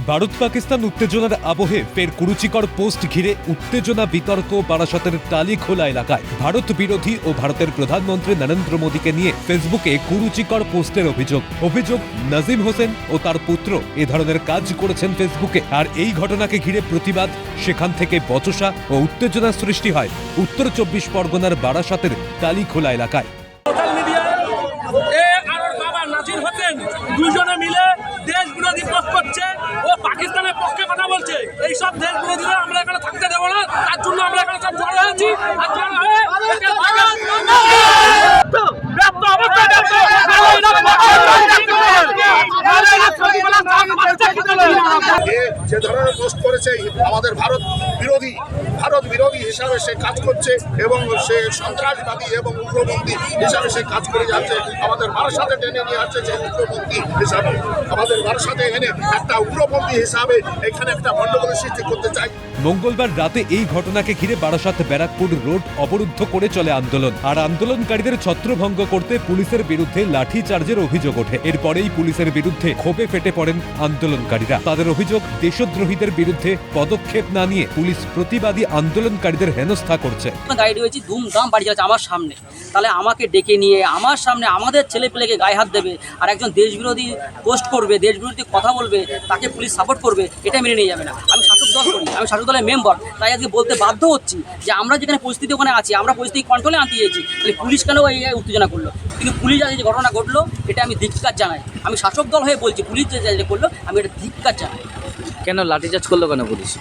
ভারত পাকিস্তান উত্তেজনার আবহে ফের কুরুচিকর পোস্ট ঘিরে উত্তেজনা বিতর্ক বারাসতের টালিখোলা এলাকায় ভারত বিরোধী ও ভারতের প্রধানমন্ত্রী নরেন্দ্র মোদীকে নিয়ে ফেসবুকে কুরুচিকর পোস্টের অভিযোগ নাজিম হোসেন ও তার পুত্র এ ধরনের কাজ করেছেন ফেসবুকে। আর এই ঘটনাকে ঘিরে প্রতিবাদ, সেখান থেকে বচসা ও উত্তেজনার সৃষ্টি হয় উত্তর 24 পরগনার বারাসতের টালিখোলা এলাকায়। দুজনে মিলে দেশ বিরোধী পোস্ট করছে ও পাকিস্তানের পক্ষে কথা বলছে। এই সব দেশ বিরোধীরা আমরা এখানে থাকতে দেবো না, তার জন্য আমরা এখানে সব জড়ো হয়েছি। আর জড়ো হয়ে যে ধরনের পোস্ট করেছে আমাদের ভারত বিরোধী হিসাবে সে কাজ করছে এবং সে সন্ত্রাসবাদী এবং উগ্রপন্থী হিসাবে সে কাজ করে যাচ্ছে। আমাদের বারাসতে টেনে নিয়ে আসছে যে উগ্রপন্থী হিসাবে, আমাদের বারাসতে এনে একটা উগ্রপন্থী হিসাবে এখানে একটা গন্ডগোলের সৃষ্টি করতে চাই। মঙ্গলবার রাতে এই ঘটনাকে ঘিরে বারাসত ব্যারাকপুর রোড অবরুদ্ধ করে চলে আন্দোলন। আর আন্দোলনকারীদের ছত্রভঙ্গ করতে পুলিশের বিরুদ্ধে লাঠিচার্জের অভিযোগ ওঠে। এরপরেই পুলিশের বিরুদ্ধে ক্ষোভে ফেটে পড়েন আন্দোলনকারীরা। তাদের অভিযোগ, দেশদ্রোহীদের বিরুদ্ধে পদক্ষেপ না নিয়ে পুলিশ প্রতিবাদী আন্দোলনকারীদের হেনস্থা করছে। গাড়ি হয়েছে ধুমধাম বাড়ি যাচ্ছে আমার সামনে, তাহলে আমাকে ডেকে নিয়ে আমার সামনে আমাদের ছেলে পেলেকে গায়ে হাত দেবে আর একজন দেশবিরোধী পোস্ট করবে, দেশবিরোধী কথা বলবে, তাকে পুলিশ সাপোর্ট করবে, এটা মেনে নিয়ে যাবে না। আমি শাসক দল করি, আমি শাসক দলের মেম্বার, তাই আজকে বলতে বাধ্য হচ্ছি যে আমরা যেখানে পরিস্থিতি ওখানে আছি, আমরা পরিস্থিতি কন্ট্রোলে আনতে চেয়েছি, তাহলে পুলিশ কেন এই উত্তেজনা করলো? কিন্তু পুলিশ আজ যে ঘটনা ঘটলো এটা আমি ধিক্কার জানাই। আমি শাসক দল হয়ে বলছি, পুলিশ যে করলো আমি এটা ধিক্কার জানাই। কেন লাঠিচার্জ করলো কেন পুলিশ?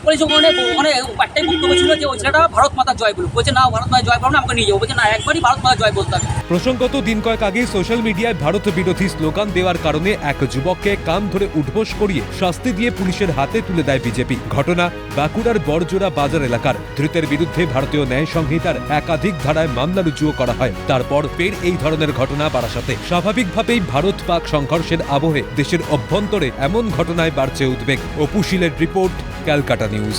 পুলিশ ওখানে একটাই বক্তব্য ছিল যে ওই ছেলেটা ভারত মাতা জয় বলুক, বলছে না ভারত মাতা জয় বলো না, আমাকে নিয়ে যাবো, বলছে না একবারই ভারত মাতা জয় বলতে হবে। প্রসঙ্গত দিন কয়েক আগে সোশ্যাল মিডিয়ায় ভারত বিরোধী স্লোগান দেওয়ার কারণে এক যুবককে কান ধরে উঠবোস করিয়ে শাস্তি দিয়ে পুলিশের হাতে তুলে দেয় বিজেপি। ঘটনা বাঁকুড়ার বড়জোড়া বাজার এলাকার। ধৃতের বিরুদ্ধে ভারতীয় ন্যায় সংহিতার একাধিক ধারায় মামলা রুজুও করা হয়। তারপর ফের এই ধরনের ঘটনা বারাসতে। স্বাভাবিকভাবেই ভারত পাক সংঘর্ষের আবহে দেশের অভ্যন্তরে এমন ঘটনায় বাড়ছে উদ্বেগ। অপু শীলের রিপোর্ট, ক্যালকাটা নিউজ।